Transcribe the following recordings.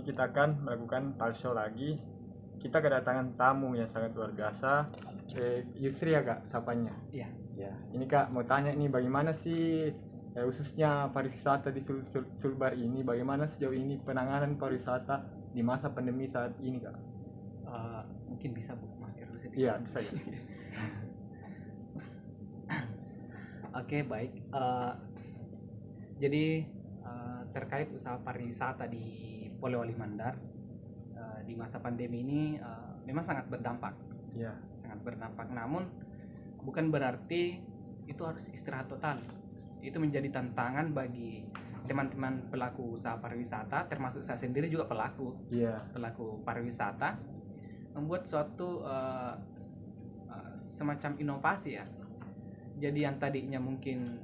kita akan melakukan talk show lagi. Kita kedatangan tamu yang sangat luar biasa. Yusri ya kak, sapanya. Iya. Ya, ini kak mau tanya nih bagaimana sih khususnya pariwisata di Sulbar ini, bagaimana sejauh ini penanganan pariwisata di masa pandemi saat ini kak? Mungkin bisa buka masker dulu sedikit. Iya bisa ya. Oke, baik. Jadi terkait usaha pariwisata di Polewali Mandar di masa pandemi ini memang sangat berdampak. Iya. Sangat berdampak. Namun bukan berarti itu harus istirahat total. Itu menjadi tantangan bagi teman-teman pelaku usaha pariwisata, termasuk saya sendiri juga pelaku pariwisata, membuat suatu semacam inovasi ya. Jadi yang tadinya mungkin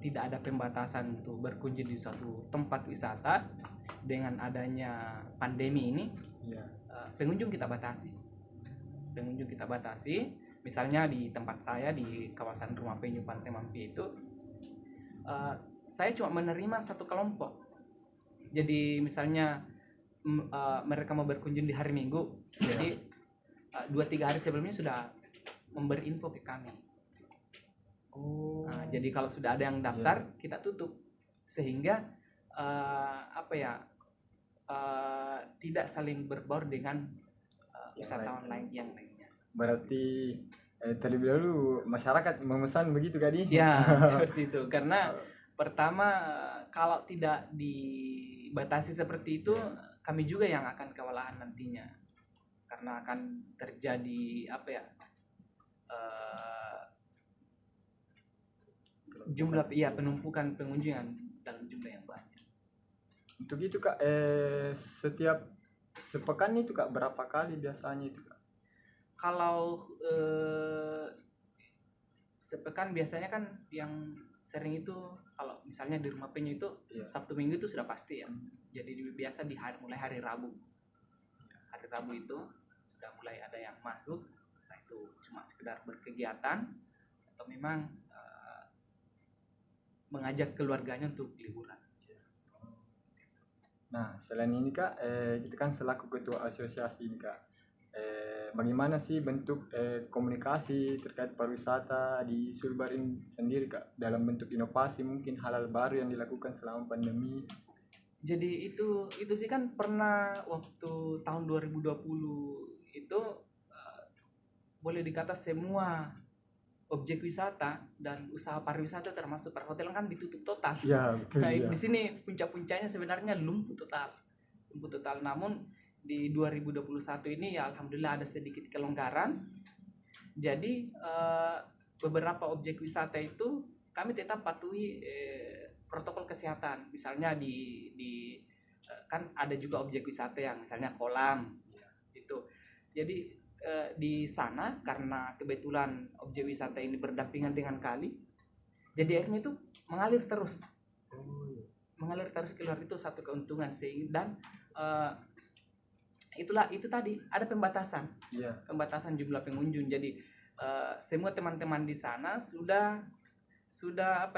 tidak ada pembatasan untuk berkunjung di suatu tempat wisata, dengan adanya pandemi ini pengunjung kita batasi. Misalnya di tempat saya di kawasan Rumah Penyu Pantai Mampi itu saya cuma menerima satu kelompok. Jadi misalnya mereka mau berkunjung di hari Minggu, jadi 2-3 hari sebelumnya sudah memberi info ke kami. Jadi kalau sudah ada yang daftar, kita tutup sehingga tidak saling berbaur dengan wisatawan lain yang lainnya. Berarti terlebih dahulu masyarakat memesan begitu kan? Ya, seperti itu. Karena pertama kalau tidak dibatasi seperti itu, kami juga yang akan kewalahan nantinya. Karena akan terjadi jumlah penumpukan pengunjung dalam jumlah yang banyak. Untuk itu kak, setiap sepekan itu kak berapa kali biasanya itu kak? Kalau sepekan biasanya kan yang sering itu kalau misalnya di Rumah Penyu itu Sabtu Minggu itu sudah pasti ya. Jadi biasa mulai hari Rabu. Hari Rabu itu sudah mulai ada yang masuk. Nah itu cuma sekedar berkegiatan atau memang mengajak keluarganya untuk liburan. Nah selain ini kak, kita kan selaku ketua asosiasi ini kak, bagaimana sih bentuk komunikasi terkait pariwisata di Sulbar ini sendiri kak, dalam bentuk inovasi mungkin hal-hal baru yang dilakukan selama pandemi? Jadi itu sih kan pernah waktu tahun 2020 itu boleh dikata semua objek wisata dan usaha pariwisata termasuk perhotelan kan ditutup total. Ya, betul, nah di sini puncak-puncaknya sebenarnya lumpuh total. Namun di 2021 ini ya alhamdulillah ada sedikit kelonggaran. Jadi beberapa objek wisata itu kami tetap patuhi protokol kesehatan. Misalnya kan ada juga objek wisata yang misalnya kolam itu. Jadi di sana karena kebetulan objek wisata ini berdampingan dengan kali, jadi airnya itu mengalir terus keluar. Itu satu keuntungan dan itu tadi ada pembatasan jumlah pengunjung. Jadi semua teman-teman di sana sudah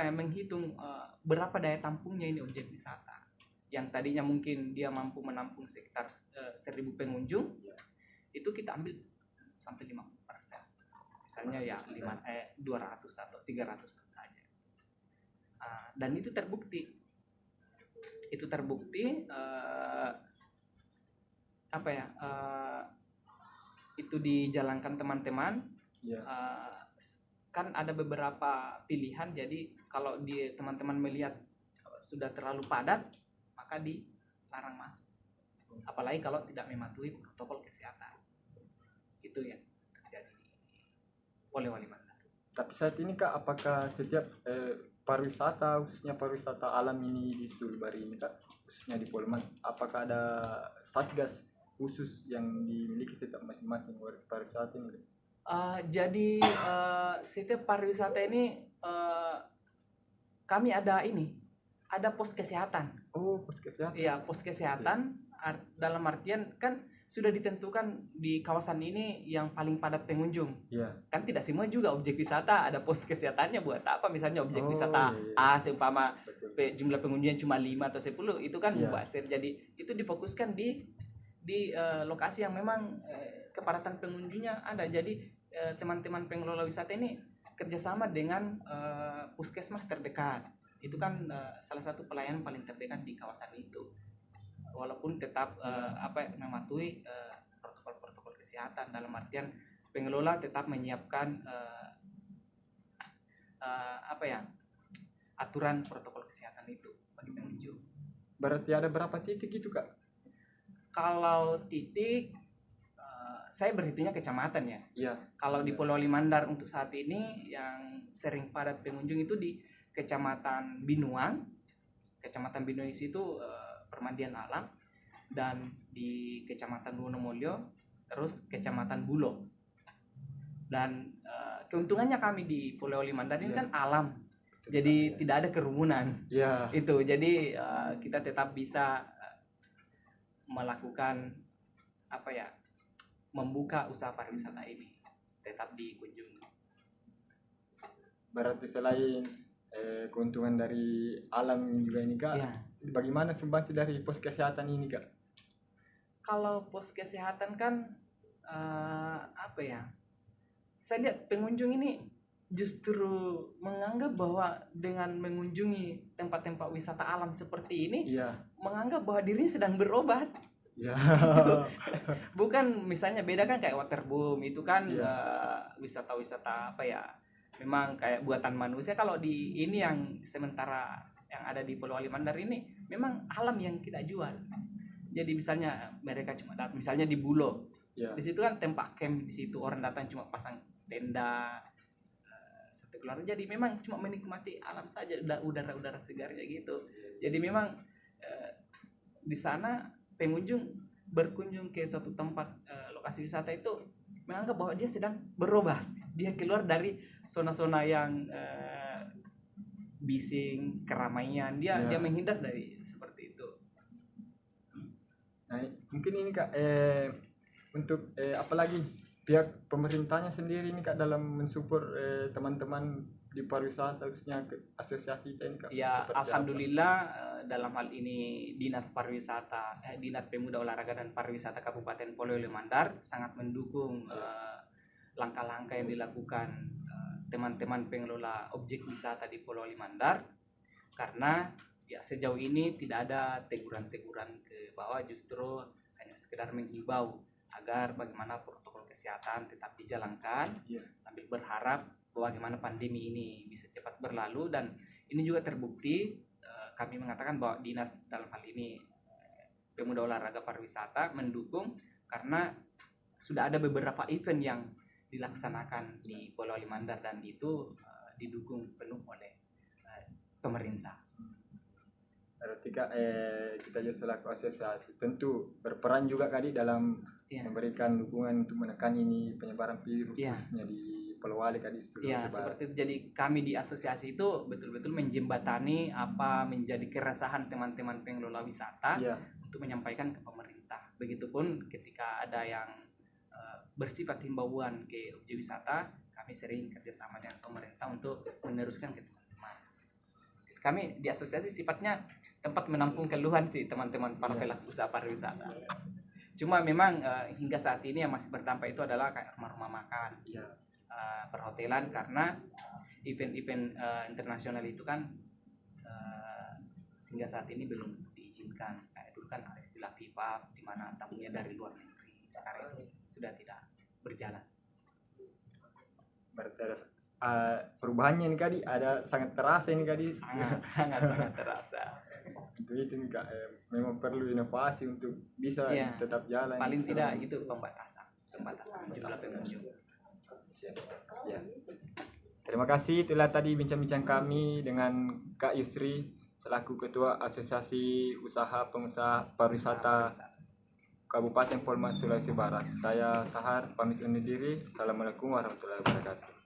menghitung berapa daya tampungnya ini objek wisata. Yang tadinya mungkin dia mampu menampung sekitar 1.000 pengunjung, itu kita ambil sampai 50%. Misalnya ya 200 atau 300 saja. Dan itu terbukti. Itu dijalankan teman-teman. Kan ada beberapa pilihan. Jadi kalau teman-teman melihat sudah terlalu padat, maka dilarang masuk. Apalagi kalau tidak mematuhi protokol kesehatan. Itu yang terjadi di Polewali Mandar. Tapi saat ini kak, apakah setiap pariwisata, khususnya pariwisata alam ini di Sulbar ini kak, khususnya di Polman, apakah ada satgas khusus yang dimiliki setiap masing-masing pariwisata ini? Jadi setiap pariwisata ini kami ada pos kesehatan. Oh, pos kesehatan. Iya, pos kesehatan. Dalam artian kan sudah ditentukan di kawasan ini yang paling padat pengunjung. Iya. Kan tidak semua juga objek wisata ada pos kesehatannya. Buat apa misalnya objek Oh, wisata iya. A seumpama Betul. jumlah pengunjungnya cuma 5 atau 10, itu kan Iya. mubazir. Jadi itu difokuskan di lokasi yang memang kepadatan pengunjungnya ada. Jadi teman-teman pengelola wisata ini kerjasama dengan puskesmas terdekat. Itu kan salah satu pelayanan paling terdekat di kawasan itu. Walaupun tetap mematuhi protokol-protokol kesehatan, dalam artian pengelola tetap menyiapkan aturan protokol kesehatan itu bagi pengunjung. Berarti ada berapa titik itu, Kak? Kalau titik saya berhitungnya kecamatan ya. Iya. Kalau di Pulau Limandar untuk saat ini yang sering padat pengunjung itu di Kecamatan Binuang. Kecamatan Binuang itu permandian alam, dan di Kecamatan Wonomulyo, terus Kecamatan Bulo. Dan keuntungannya kami di Pulau Limandar ini kan alam, jadi tidak ada kerumunan. Iya. Itu jadi kita tetap bisa melakukan membuka usaha pariwisata ini tetap dikunjungi. Berarti selain keuntungan dari alam juga ini, Kak, Ya. bagaimana sumbangsi dari pos kesehatan ini, Kak? Kalau pos kesehatan kan saya lihat pengunjung ini justru menganggap bahwa dengan mengunjungi tempat-tempat wisata alam seperti ini, Iya. menganggap bahwa dirinya sedang berobat. Iya. Bukan misalnya beda kan kayak waterboom itu kan Iya. wisata-wisata memang kayak buatan manusia. Kalau di ini yang sementara yang ada di Pulau Alimandar ini memang alam yang kita jual. Jadi misalnya mereka cuma datang misalnya di Bulo. Iya. Di situ kan tempat camp, di situ orang datang cuma pasang tenda satu keluarga. Jadi memang cuma menikmati alam saja, udara-udara segarnya gitu. Jadi memang di sana pengunjung berkunjung ke suatu tempat lokasi wisata itu menganggap bahwa dia sedang berubah. Dia keluar dari zona-zona yang bising, keramaian. Dia menghindar dari seperti itu. Nah, mungkin ini, Kak, untuk apalagi pihak pemerintahnya sendiri ini, Kak, dalam mensupport teman-teman di pariwisata, khususnya asosiasi kita ini, Kak. Ya, seperti alhamdulillah dalam hal ini Dinas Pariwisata, Dinas Pemuda Olahraga dan Pariwisata Kabupaten Pulau Limandar sangat mendukung langkah-langkah yang dilakukan teman-teman pengelola objek wisata di Pulau Limandar, karena ya sejauh ini tidak ada teguran-teguran ke bawah, justru hanya sekedar menghimbau agar bagaimana protokol kesehatan tetap dijalankan, sambil berharap bagaimana pandemi ini bisa cepat berlalu. Dan ini juga terbukti, kami mengatakan bahwa dinas dalam hal ini Pemuda Olahraga Pariwisata mendukung, karena sudah ada beberapa event yang dilaksanakan di Pulau Limandar dan itu didukung penuh oleh pemerintah. Berarti, Kak, kita juga selaku asosiasi tentu berperan juga, Kak, di dalam memberikan dukungan untuk menekan ini penyebaran virus khususnya di Pulau Wali, Kak, di Sulawesi Barat. Seperti itu. Jadi kami di asosiasi itu betul-betul menjembatani apa menjadi keresahan teman-teman pengelola wisata untuk menyampaikan ke pemerintah. Begitupun ketika ada yang bersifat himbauan ke objek wisata, kami sering kerjasama dengan pemerintah untuk meneruskan ke teman-teman. Kami di asosiasi sifatnya tempat menampung keluhan sih teman-teman para pelaku usaha pariwisata. Cuma memang hingga saat ini yang masih berdampak itu adalah kayak rumah-rumah makan, perhotelan, karena event-event internasional itu kan hingga saat ini belum diizinkan. Kayak dulu kan ada istilah FIFA di mana tamunya dari luar negeri, sekarang itu sudah tidak berjalan. Berarti ada perubahannya nih, Kak, ada sangat terasa ini, Kak, sangat terasa. Itu nih, Kak, memang perlu inovasi untuk bisa tetap jalan. Paling tidak itu pembatasan jumlah pengunjung. Ya. Terima kasih, itulah tadi bincang-bincang kami dengan Kak Yusri selaku Ketua Asosiasi Usaha Pengusaha Pariwisata Kabupaten Polma, Sulawesi Barat. Saya Sahar pamit undur diri. Assalamualaikum warahmatullahi wabarakatuh.